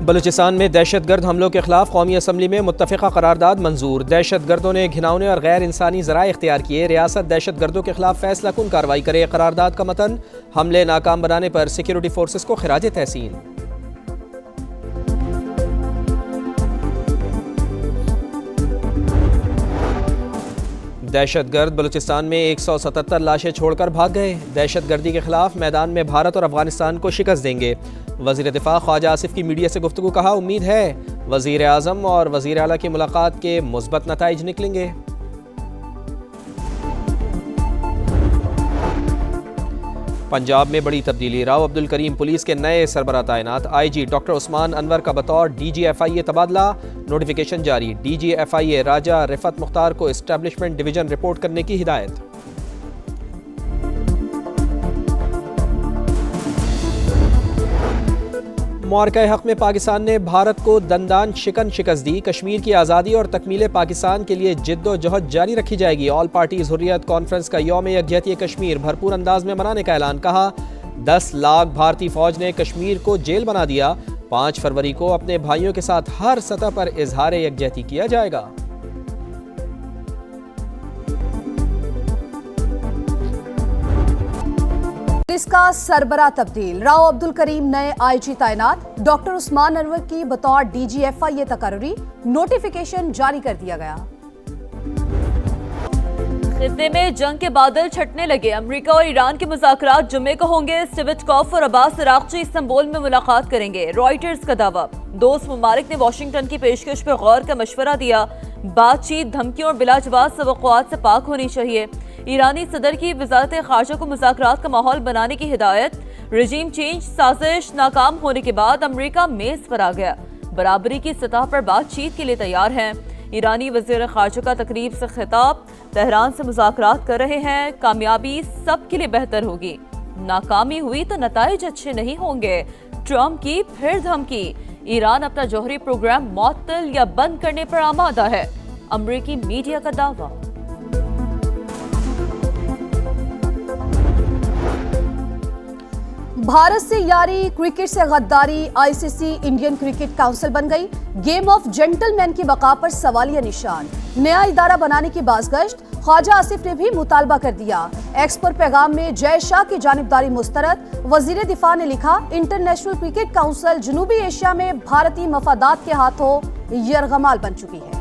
बलूचिस्तान में दहशतगर्द हमलों के खिलाफ कौमी असम्बली में मुत्तफ़िक़ा करारदाद मंजूर। दहशतगर्दों ने घिनौने और गैर इंसानी ज़राए इख्तियार किए। रियासत दहशतगर्दों के खिलाफ फैसला कुन कार्रवाई करे। करारदाद का मतन, हमले नाकाम बनाने पर सिक्योरिटी फोर्सेस को खिराज तहसीन। दहशतगर्द बलूचिस्तान में 177 लाशें छोड़कर भाग गए। दहशतगर्दी के खिलाफ मैदान में भारत और अफगानिस्तान को शिकस्त देंगे। वज़ीर दिफा ख्वाजा आसिफ की मीडिया से गुफ्तगू, कहा उम्मीद है वज़ीर आज़म और वज़ीर आला की मुलाकात के मुस्बत नताइज निकलेंगे। पंजाब में बड़ी तब्दीली, राव अब्दुल करीम पुलिस के नए सरबराह तैनात। IG डॉक्टर उस्मान अनवर का बतौर DG FIA तबादला, नोटिफिकेशन जारी। DG FIA राजा रिफत मुख्तार को एस्टेब्लिशमेंट डिवीजन रिपोर्ट करने की हिदायत। मुआरका हक में पाकिस्तान ने भारत को दंदान शिकन शिकस्त दी। कश्मीर की आज़ादी और तकमील पाकिस्तान के लिए जिद्दोजहद जारी रखी जाएगी। ऑल पार्टीज हुर्रियत कॉन्फ्रेंस का यौम यकजहती कश्मीर भरपूर अंदाज में मनाने का ऐलान। कहा 10 लाख भारतीय फौज ने कश्मीर को जेल बना दिया। 5 फरवरी को अपने भाइयों के साथ हर सतह पर इजहार यकजहती किया जाएगा। पुलिस का सरबराह तब्दील, राव अब्दुल करीम नए IG तैनात। डॉक्टर उस्मान अनवर की बतौर DG FIA तकर्री, नोटिफिकेशन जारी कर दिया गया। खित्ते में जंग के बादल छटने लगे। अमेरिका और ईरान के मुज़ाकरात जुम्मे को होंगे। स्टिविटकॉफ और अब्बास अराग़ची इस्तांबुल में मुलाकात करेंगे। रॉयटर्स का दावा, दोस्त ममालिक ने वाशिंगटन की पेशकश पर गौर का मशवरा दिया। बातचीत धमकियों और बिलाजवाब तवक्कुआत से पाक होनी चाहिए। ईरानी सदर की वजारत खारजा को मुज़ाकरात का माहौल बनाने की हिदायत। रजीम चेंज साजिश नाकाम होने के बाद अमेरिका मेज पर आ गया। बराबरी की सतह पर बातचीत के लिए तैयार हैं। ईरानी वज़ीर खारजा का तकरीब से खिताब, तेहरान से मुज़ाकरात कर रहे हैं। कामयाबी सबके लिए बेहतर होगी, नाकामी हुई तो नताइज अच्छे नहीं होंगे। ट्रंप की फिर धमकी, ईरान अपना जौहरी प्रोग्राम मुअत्तल या बंद करने पर आमादा है। अमेरिकी मीडिया का दावा। भारत से यारी, क्रिकेट से गद्दारी, ICC इंडियन क्रिकेट काउंसिल बन गई। गेम ऑफ जेंटलमैन की बका पर सवालिया निशान। नया इदारा बनाने की बाज़गश्त, ख्वाजा आसिफ ने भी मुतालबा कर दिया। एक्स पर पैगाम में जय शाह की जानिबदारी मुस्तरद। वजीर दिफा ने लिखा, इंटरनेशनल क्रिकेट काउंसिल जनूबी एशिया में भारतीय मफादात के हाथों यरगमाल बन चुकी है।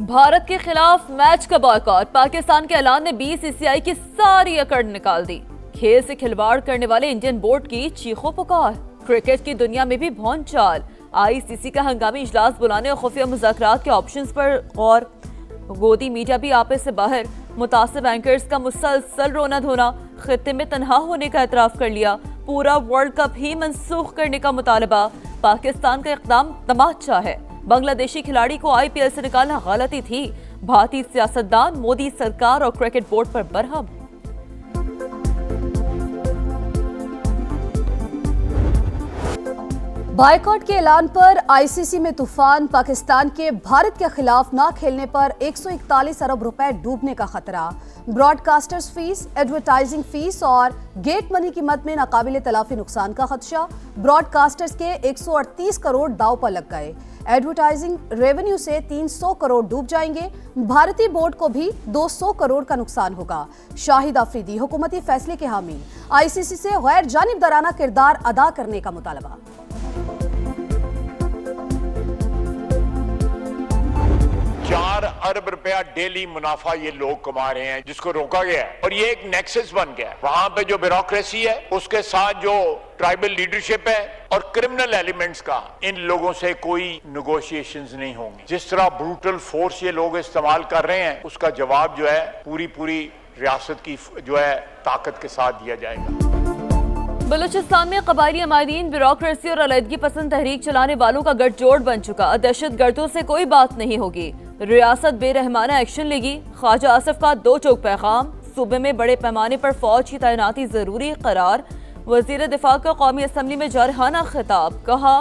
भारत के खिलाफ मैच का बॉयकॉट, पाकिस्तान के ऐलान ने BCCI की सारी अकड़ निकाल दी। खेल से खिलवाड़ करने वाले इंडियन बोर्ड की चीखों पुकार। क्रिकेट की दुनिया में भी भौंड चाल। ICC का हंगामी इजलास बुलाने और खुफिया मुज़ाकरात के ऑप्शंस पर गौर। गोदी मीडिया भी आपे से बाहर। मुतासिब एंकर्स का मुसलसल रोना धोना। खित्ते में तनहा होने का एतराफ कर लिया। पूरा वर्ल्ड कप ही मनसूख करने का मुतालबा। पाकिस्तान का इक़दाम तमाचा है। बांग्लादेशी खिलाड़ी को IPL से निकालना गलती थी। भारतीय सियासतदान मोदी सरकार और क्रिकेट बोर्ड पर बरहम। बायकॉट के ऐलान पर ICC में तूफान। पाकिस्तान के भारत के खिलाफ ना खेलने पर 141 अरब रुपए डूबने का खतरा। ब्रॉडकास्टर्स फीस, एडवर्टाइजिंग फीस और गेट मनी की मद में नाकाबिले तलाफी नुकसान का खदशा। ब्रॉडकास्टर्स के 138 करोड़ दाव पर लग गए। एडवर्टाइजिंग रेवेन्यू से 300 करोड़ डूब जाएंगे। भारतीय बोर्ड को भी 200 करोड़ का नुकसान होगा। शाहिद आफरीदी हुकूमती फैसले के हामी। ICC से गैर जानिबदाराना किरदार अदा करने का मुतालबा। 4 अरब रुपया डेली मुनाफा ये लोग कमा रहे हैं, जिसको रोका गया है। और ये एक नेक्सस बन गया है। वहां पे जो ब्यूरोक्रेसी है, उसके साथ जो ट्राइबल लीडरशिप है और क्रिमिनल एलिमेंट्स का, इन लोगों से कोई नेगोशिएशंस नहीं होंगे। जिस तरह ब्रूटल फोर्स ये लोग इस्तेमाल कर रहे हैं, उसका जवाब जो है पूरी रियासत की जो है ताकत के साथ दिया जाएगा। बलूचिस्तान में कबायली अमायदीन, ब्यूरोक्रेसी और अलहदगी पसंद तहरीक चलाने वालों का गठजोड़ बन चुका। दहशतगर्दों से कोई बात नहीं होगी। रियासत बेरहमाना एक्शन लेगी। ख्वाजा आसिफ का 2 टोक पैगाम। सूबे में बड़े पैमाने पर फौज की तैनाती जरूरी करार। वजीर दिफा का कौमी असम्बली में जारहाना खिताब। कहा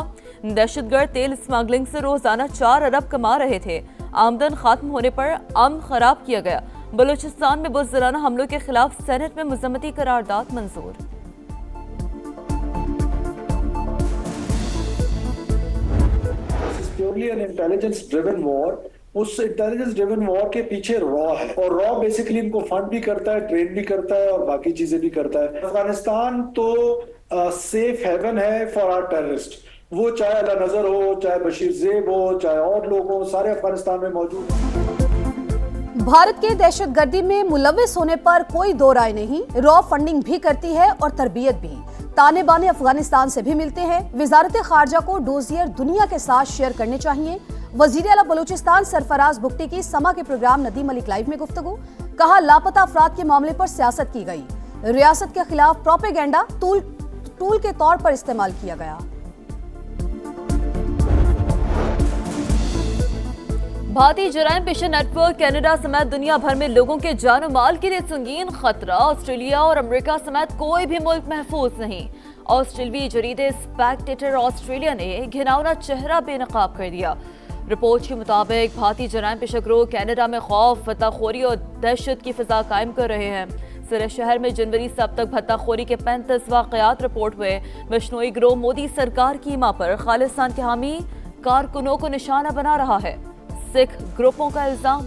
दहशतगर्द तेल स्मगलिंग से रोजाना 4 अरब कमा रहे थे। आमदन खत्म होने पर अमन खराब किया गया। बलूचिस्तान में बुज़दिलाना हमलों के खिलाफ सेनेट में मजम्मती करारदाद मंजूर। Purely N intelligence driven war. उस इंटेलिजेंस ड्रिवन वॉर के पीछे रॉ है, और रॉ बेसिकली इनको फंड भी करता है, ट्रेन भी करता है और बाकी चीजें भी करता है। अफगानिस्तान तो सेफ हेवन है फॉर आवर टेररिस्ट। वो चाहे अला नजर हो, चाहे बशीर ज़ेब हो, चाहे और लोग हो, सारे अफगानिस्तान में मौजूद हैं। भारत के दहशतगर्दी में मुलव्विस होने पर कोई दो राय नहीं। रॉ फंडिंग भी करती है और तरबियत भी। ताने बाने अफगानिस्तान से भी मिलते हैं। वजारत खारजा को डोजियर दुनिया के साथ शेयर करने चाहिए। वजीर आला बलूचिस्तान सरफराज बुगटी की समा के प्रोग्राम नदीम मलिक लाइव में गुफ्तगू। कहा, लापता अफराद के मामले पर सियासत की गई। रियासत के खिलाफ प्रोपेगेंडा टूल के तौर पर इस्तेमाल किया गया। भारतीय जराइम पेशा नेटवर्क कनाडा समेत दुनिया भर में लोगों के जान और माल के लिए संगीन खतरा। ऑस्ट्रेलिया और अमेरिका समेत कोई भी मुल्क महफूज नहीं। ऑस्ट्रेलियाई जरीदे स्पेक्टेटर ऑस्ट्रेलिया ने घिनौना चेहरा बेनकाब कर दिया। रिपोर्ट के मुताबिक भारतीय जराइम पेशा गिरोह कनाडा में खौफ, फतखोरी और दहशत की फिजा कायम कर रहे हैं। सिरे शहर में जनवरी से अब तक भत्ताखोरी के 35 वाकयात रिपोर्ट हुए। बिश्नोई गिरोह मोदी सरकार की ईमा पर खालिस्तान के हामी कारकुनों को निशाना बना रहा है। सिख ग्रुपों का इल्जाम।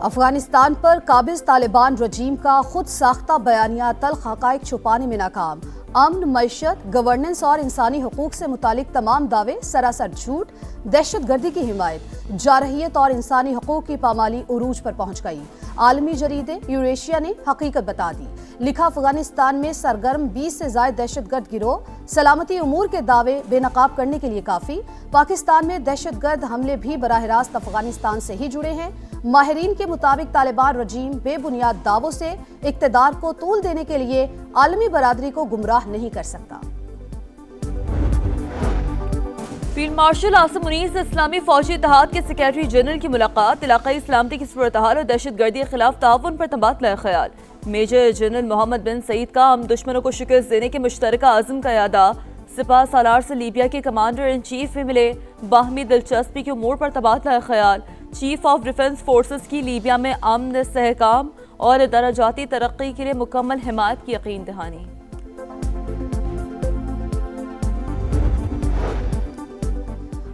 अफगानिस्तान पर काबिज तालिबान रजीम का खुद साख्ता बयानिया तल्ख हक़ाइक़ छुपाने में नाकाम। अमन, मईशत, गवर्नेंस और इंसानी हुकूक से मुतालिक तमाम दावे सरासर झूठ। दहशतगर्दी की हिमायत, जारहियत और इंसानी हुकूक की पामाली उरूज पर पहुंच गई। आलमी जरीदे यूरेशिया ने हकीकत बता दी। लिखा, अफगानिस्तान में सरगर्म 20 से ज्यादा दहशतगर्द गिरोह। सलामती उमूर के दावे बेनकाब करने के लिए काफी। पाकिस्तान में दहशतगर्द हमले भी बराह रास्त अफगानिस्तान से ही जुड़े हैं। माहिरीन के मुताबिक तालिबान रजीम बेबुनियाद दावों से इक्तदार को तूल देने के लिए आलमी बरादरी को गुमराह नहीं कर सकता। फील्ड मार्शल आसिम मुनीर से इस्लामी फौजी इत्तेहाद के सेक्रेटरी जनरल की मुलाकात। इलाकाई सलामती की सूरत हाल और दहशतगर्दी के खिलाफ ताउन पर तबादला ख्याल। मेजर जनरल मोहम्मद बिन सईद का हम दुश्मनों को शिकस्त देने के मुश्तरका आज़म का यादा। सिपाह सालार से लीबिया के कमांडर इन चीफ में मिले। बाहमी दिलचस्पी के उमूर पर तबादला ख्याल। चीफ ऑफ डिफेंस फोर्सेस की लीबिया में अमन, इस्तेहकाम और दराजाती तरक्की के लिए मुकम्मल हिमायत की यकीन दहानी।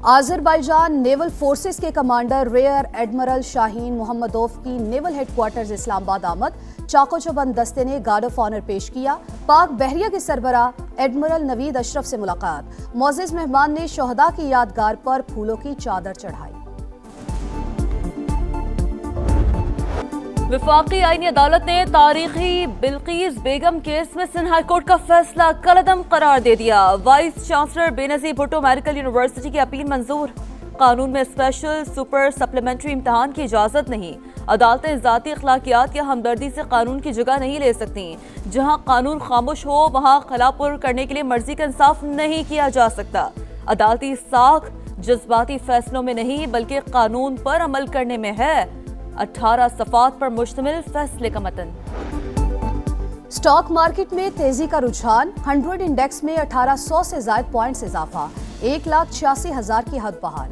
आज़रबाईजान नेवल फोर्सेस के कमांडर रेयर एडमिरल शाहीन मोहम्मदोव की नेवल हेडक्वार्टर्स इस्लामाबाद आमद। चाको चौबंद दस्ते ने गार्ड ऑफ ऑनर पेश किया। पाक बहरिया के सरबराह एडमिरल नवीद अशरफ से मुलाकात। मोअज़्ज़िज़ मेहमान ने शोहदा की यादगार पर फूलों की चादर चढ़ाई। वफाकी आईनी अदालत ने तारीखी बिल्कीस बेगम केस में सिंध हाईकोर्ट का फैसला कलअदम करार दे दिया। Vice chancellor Benazir Bhutto medical university की अपील मंजूर। कानून में स्पेशल सुपर सप्लीमेंट्री इम्तहान की इजाजत नहीं। अदालतें ज़ाती अखलाकियात या हमदर्दी से कानून की जगह नहीं ले सकती। जहां कानून खामोश हो वहां खलापुर करने के लिए मर्जी का इंसाफ नहीं किया जा सकता। अदालती साख जज्बाती फैसलों में नहीं बल्कि कानून पर अमल करने में है। 18 सफ़ात पर मुश्तमिल फैसले का मतन। स्टॉक मार्केट में तेजी का रुझान। 100 इंडेक्स में 1800 से ज्यादा पॉइंट्स इजाफा। 1,86,000 की हद बहाल।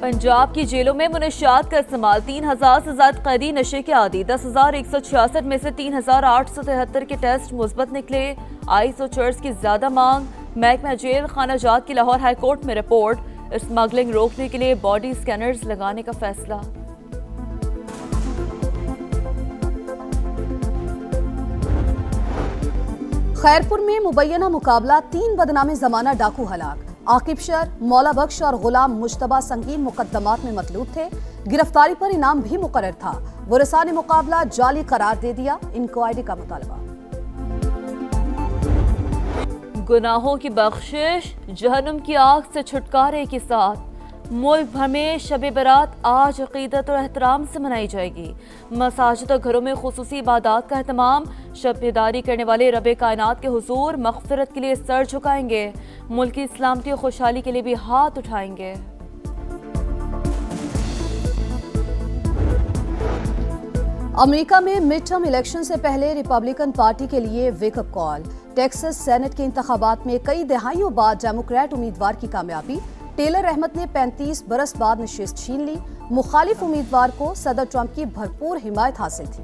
पंजाब की जेलों में मुनशियात का इस्तेमाल। 3,000 से ज्यादा कैदी नशे के आदी। 10,166 में से 3,873 के टेस्ट मुस्बत निकले। आइस और चर्च की ज्यादा मांग। महकमा जेल खाना जात की लाहौर हाईकोर्ट में रिपोर्ट। स्मगलिंग रोकने के लिए बॉडी स्कैनर्स लगाने का फैसला। खैरपुर में मुबैना मुकाबला। 3 बदनामे जमाना डाकू हलाक। आकिब शर, मौला बख्श और गुलाम मुश्तबा संगीन मुकदमात में मतलूब थे। गिरफ्तारी पर इनाम भी मुकर्रर था। वरसा ने मुकाबला जाली करार दे दिया। इंक्वायरी का मुतालबा। गुनाहों की बख्शिश, जहन्नुम की आग से छुटकारे के साथ मुल्क भर में शब बरात आज अकीदत और एहतराम से मनाई जाएगी। मसाजिद और घरों में खुसूसी इबादत का एहतमाम। शब बेदारी करने वाले रब कायनात के हुजूर मग़फ़िरत के लिए सर झुकाएंगे। मुल्क की सलामती और खुशहाली के लिए भी हाथ उठाएंगे। अमेरिका में मिड टर्म इलेक्शन से पहले रिपब्लिकन पार्टी के लिए वेकअप कॉल। टेक्सास सेनेट के इंतखाबात में कई दहाइयों बाद डेमोक्रेट उम्मीदवार की कामयाबी। टेलर अहमद ने 35 बरस बाद नशिस्त छीन ली। मुखालिफ उम्मीदवार को सदर ट्रंप की भरपूर हिमायत हासिल थी।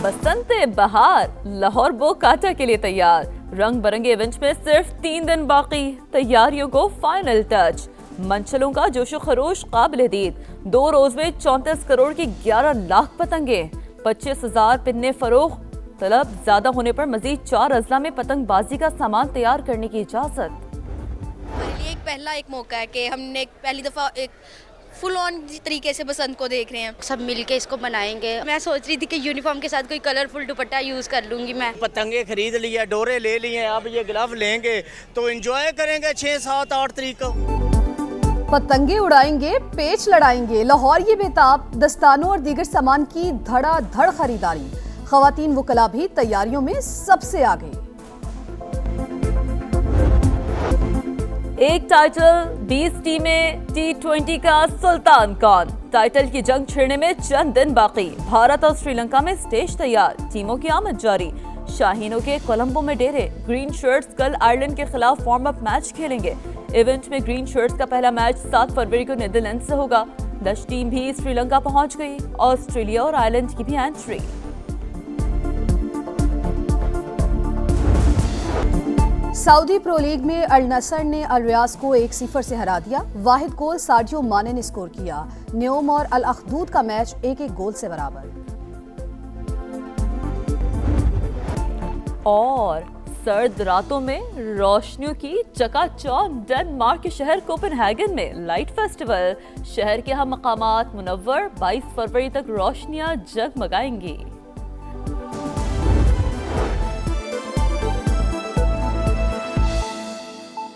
बसंत बहार लाहौर बोकाटा के लिए तैयार। रंग बिरंगे इवेंट में सिर्फ 3 दिन बाकी, तैयारियों को फाइनल टच। मंचलों का जोशो खरोश काबिल दीद। 2 रोज में 34 करोड़ की 11 लाख पतंगे, 25,000 पिन्ने फरोख्त। तलब ज्यादा होने पर मजीद 4 अजला में पतंगबाजी का सामान तैयार करने की इजाजत। हमारे लिए एक मौका है कि हमने पहली दफा एक फुल ऑन तरीके से बसंत को देख रहे हैं। सब मिलके इसको मनाएंगे। मैं सोच रही थी कि यूनिफॉर्म के साथ कोई कलरफुल दुपट्टा यूज कर लूंगी मैं। पतंगे खरीद लिया, डोरे ले लिए, अब ये ग्लव लेंगे तो एंजॉय करेंगे 6, 7, 8 तारीख को। पतंगे उड़ाएंगे, पेच लड़ाएंगे। लाहौर ये बेताब दस्तानों और दीगर सामान की धड़ाधड़ खरीदारी। खवातीन वकला भी तैयारियों में सबसे आगे। एक टाइटल, 20 टीमें, T20 का सुल्तान कौन? टाइटल की जंग छिड़ने में चंद दिन बाकी। भारत और श्रीलंका में स्टेज तैयार, टीमों की आमद जारी। शाहीनों के कोलंबो में डेरे। ग्रीन शर्ट्स कल आयरलैंड के खिलाफ वार्म अप मैच खेलेंगे। इवेंट में ग्रीन शर्ट्स का पहला मैच 7 फरवरी को नीदरलैंड से होगा। डच टीम भी श्रीलंका पहुंच गई। ऑस्ट्रेलिया और आयरलैंड की भी एंट्री। सऊदी प्रो लीग में अल नसर ने अल रियाज को 1-0 से हरा दिया। वाहिद गोल साजियो माने ने स्कोर किया। न्योम और अल अखदूद का मैच 1-1 गोल से बराबर। और सर्द रातों में रोशनियों की चकाचौंध। डेनमार्क के शहर कोपेनहेगन में लाइट फेस्टिवल। शहर के हम मकामात मुनव्वर 22 फरवरी तक रोशनियां जगमगाएंगी।